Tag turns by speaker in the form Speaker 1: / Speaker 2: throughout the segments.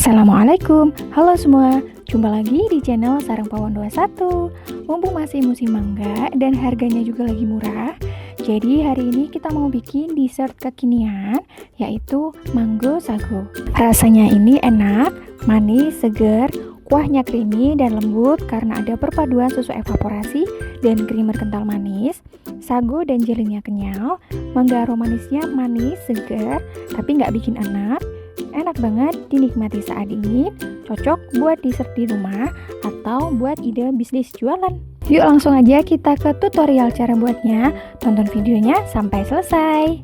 Speaker 1: Assalamualaikum, halo semua. Jumpa lagi di channel Sarang Pawon 21. Mumpung masih musim mangga dan harganya juga lagi murah, jadi hari ini kita mau bikin dessert kekinian, yaitu mango sago. Rasanya ini enak, manis, segar, kuahnya creamy dan lembut karena ada perpaduan susu evaporasi dan creamer kental manis. Sago dan jelinya kenyal, mangga aromanisnya manis, segar, tapi nggak bikin enak. Enak banget dinikmati saat dingin, cocok buat dessert di rumah atau buat ide bisnis jualan. Yuk langsung aja kita ke tutorial cara buatnya, tonton videonya sampai selesai.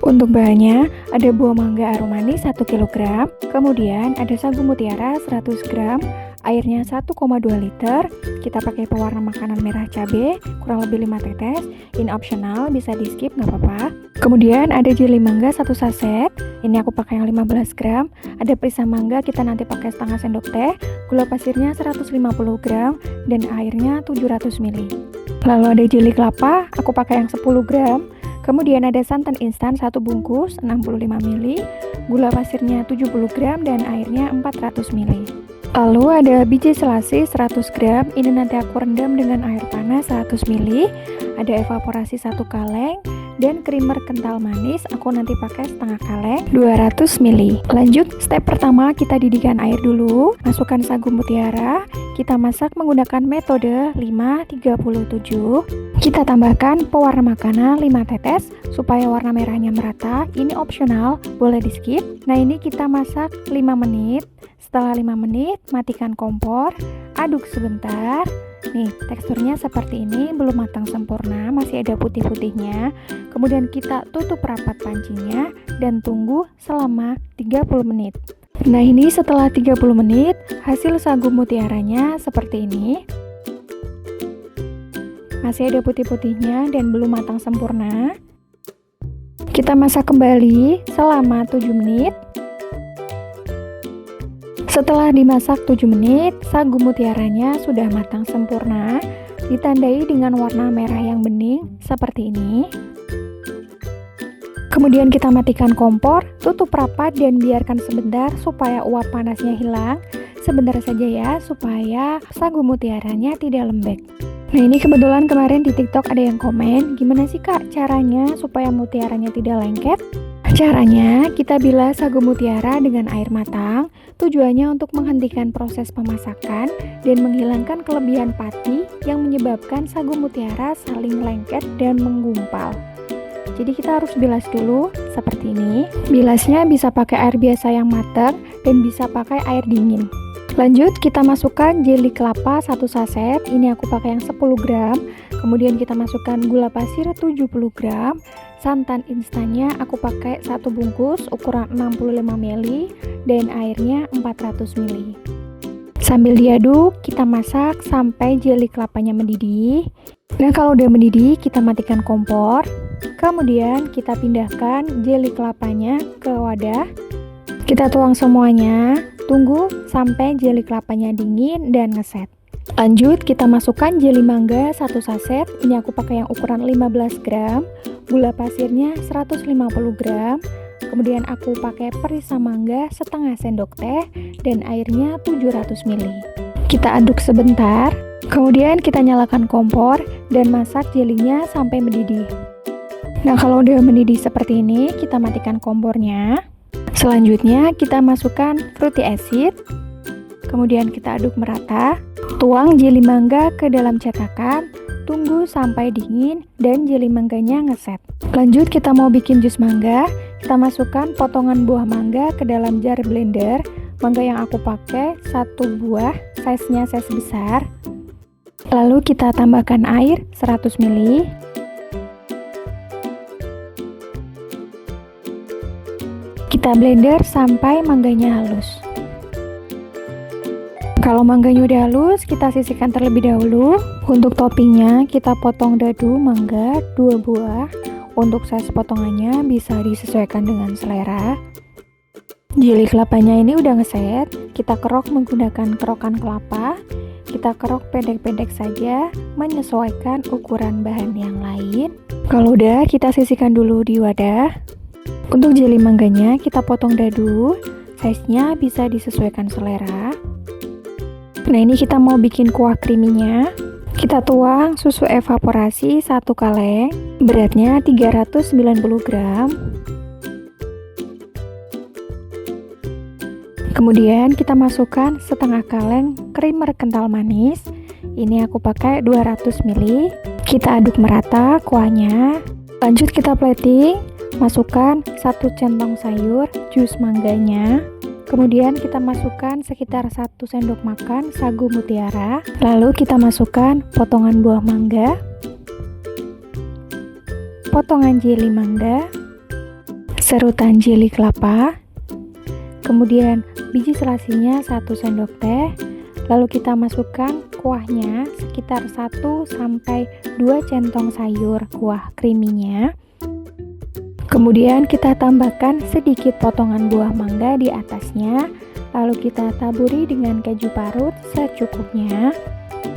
Speaker 1: Untuk bahannya ada buah mangga aromanis 1 kg, kemudian ada sagu mutiara 100 gram, airnya 1,2 liter, kita pakai pewarna makanan merah cabai kurang lebih 5 tetes, ini optional, bisa di skip nggak apa-apa. Kemudian ada jeli mangga 1 saset, ini aku pakai yang 15 gram, ada perisa mangga kita nanti pakai setengah sendok teh, gula pasirnya 150 gram, dan airnya 700 ml. Lalu ada jeli kelapa, aku pakai yang 10 gram, kemudian ada santan instan 1 bungkus 65 ml, gula pasirnya 70 gram, dan airnya 400 ml. Lalu ada biji selasi 100 gram, ini nanti aku rendam dengan air panas 100 ml, ada evaporasi 1 kaleng, dan creamer kental manis aku nanti pakai setengah kaleng 200 ml. Lanjut, step pertama kita didihkan air dulu, masukkan sagu mutiara, kita masak menggunakan metode 5-37. Kita tambahkan pewarna makanan 5 tetes supaya warna merahnya merata, ini optional, boleh di skip. Nah ini kita masak 5 menit. Setelah 5 menit, matikan kompor, aduk sebentar. Nih, teksturnya seperti ini, belum matang sempurna, masih ada putih-putihnya. Kemudian kita tutup rapat pancinya dan tunggu selama 30 menit. Nah, ini setelah 30 menit, hasil sagu mutiaranya seperti ini. Masih ada putih-putihnya dan belum matang sempurna. Kita masak kembali selama 7 menit. Setelah dimasak 7 menit, sagu mutiaranya sudah matang sempurna, ditandai dengan warna merah yang bening seperti ini. Kemudian kita matikan kompor, tutup rapat dan biarkan sebentar supaya uap panasnya hilang. Sebentar saja ya, supaya sagu mutiaranya tidak lembek. Nah ini kebetulan kemarin di TikTok ada yang komen, gimana sih kak caranya supaya mutiaranya tidak lengket? Caranya, kita bilas sagu mutiara dengan air matang, tujuannya untuk menghentikan proses pemasakan dan menghilangkan kelebihan pati yang menyebabkan sagu mutiara saling lengket dan menggumpal. Jadi kita harus bilas dulu, seperti ini. Bilasnya bisa pakai air biasa yang matang dan bisa pakai air dingin. Lanjut, kita masukkan jeli kelapa 1 saset, ini aku pakai yang 10 gram. Kemudian kita masukkan gula pasir 70 gram. Santan instannya aku pakai 1 bungkus ukuran 65 ml dan airnya 400 ml. Sambil diaduk, kita masak sampai jeli kelapanya mendidih. Nah, kalau udah mendidih, kita matikan kompor. Kemudian kita pindahkan jeli kelapanya ke wadah. Kita tuang semuanya, tunggu sampai jeli kelapanya dingin dan ngeset. Lanjut, kita masukkan jeli mangga 1 saset, ini aku pakai yang ukuran 15 gram, gula pasirnya 150 gram, kemudian aku pakai perisa mangga setengah sendok teh, dan airnya 700 ml. Kita aduk sebentar, kemudian kita nyalakan kompor, dan masak jelinya sampai mendidih. Nah kalau udah mendidih seperti ini, kita matikan kompornya. Selanjutnya, kita masukkan fruity acid, kemudian kita aduk merata. Tuang jeli mangga ke dalam cetakan, tunggu sampai dingin dan jeli mangganya ngeset. Lanjut kita mau bikin jus mangga, kita masukkan potongan buah mangga ke dalam jar blender. Mangga yang aku pakai 1 buah, size-nya size besar. Lalu kita tambahkan air 100 ml. Kita blender sampai mangganya halus. Kalau mangganya udah halus, kita sisihkan terlebih dahulu. Untuk toppingnya, kita potong dadu mangga 2 buah. Untuk size potongannya bisa disesuaikan dengan selera. Jeli kelapanya ini udah ngeset. Kita kerok menggunakan kerokan kelapa. Kita kerok pendek-pendek saja, menyesuaikan ukuran bahan yang lain. Kalau udah, kita sisihkan dulu di wadah. Untuk jeli mangganya, kita potong dadu. Size-nya bisa disesuaikan selera. Nah, ini kita mau bikin kuah creamy-nya. Kita tuang susu evaporasi 1 kaleng, beratnya 390 gram. Kemudian kita masukkan setengah kaleng creamer kental manis. Ini aku pakai 200 ml. Kita aduk merata kuahnya. Lanjut kita plating. Masukkan 1 centong sayur jus mangganya. Kemudian kita masukkan sekitar 1 sendok makan sagu mutiara. Lalu kita masukkan potongan buah mangga, potongan jeli mangga, serutan jeli kelapa, kemudian biji selasinya 1 sendok teh. Lalu kita masukkan kuahnya sekitar 1 sampai 2 centong sayur kuah creamy-nya. Kemudian kita tambahkan sedikit potongan buah mangga di atasnya. Lalu kita taburi dengan keju parut secukupnya.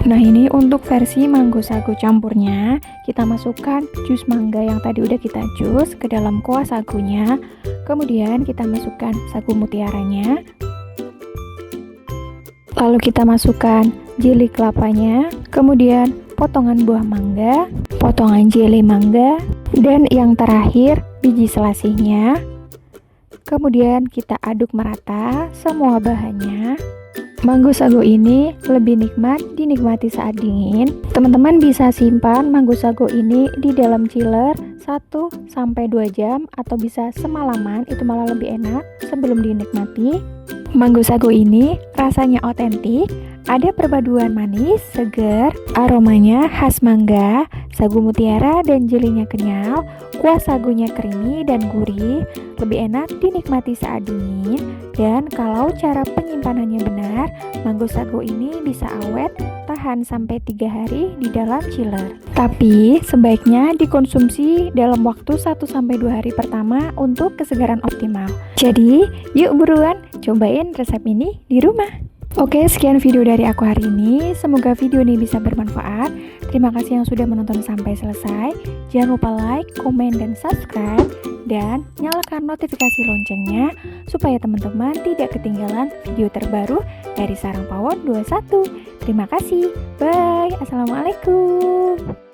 Speaker 1: Nah, ini untuk versi mango sago campurnya. Kita masukkan jus mangga yang tadi udah kita jus ke dalam kuah sagunya. Kemudian kita masukkan sagu mutiaranya. Lalu kita masukkan jeli kelapanya. Kemudian potongan buah mangga, potongan jeli mangga, dan yang terakhir biji selasihnya. Kemudian kita aduk merata semua bahannya. Mango sago ini lebih nikmat dinikmati saat dingin. Teman-teman bisa simpan mango sago ini di dalam chiller 1 sampai 2 jam atau bisa semalaman, itu malah lebih enak sebelum dinikmati. Mango sago ini rasanya otentik. Ada perpaduan manis, segar, aromanya khas mangga, sagu mutiara dan jelinya kenyal, kuah sagunya creamy dan gurih, lebih enak dinikmati saat dingin. Dan kalau cara penyimpanannya benar, mango sago ini bisa awet, tahan sampai 3 hari di dalam chiller. Tapi sebaiknya dikonsumsi dalam waktu 1 sampai 2 hari pertama untuk kesegaran optimal. Jadi, yuk buruan cobain resep ini di rumah. Oke, sekian video dari aku hari ini. Semoga video ini bisa bermanfaat. Terima kasih yang sudah menonton sampai selesai. Jangan lupa like, komen, dan subscribe. Dan nyalakan notifikasi loncengnya supaya teman-teman tidak ketinggalan video terbaru dari Sarang Pawon 21. Terima kasih. Bye. Assalamualaikum.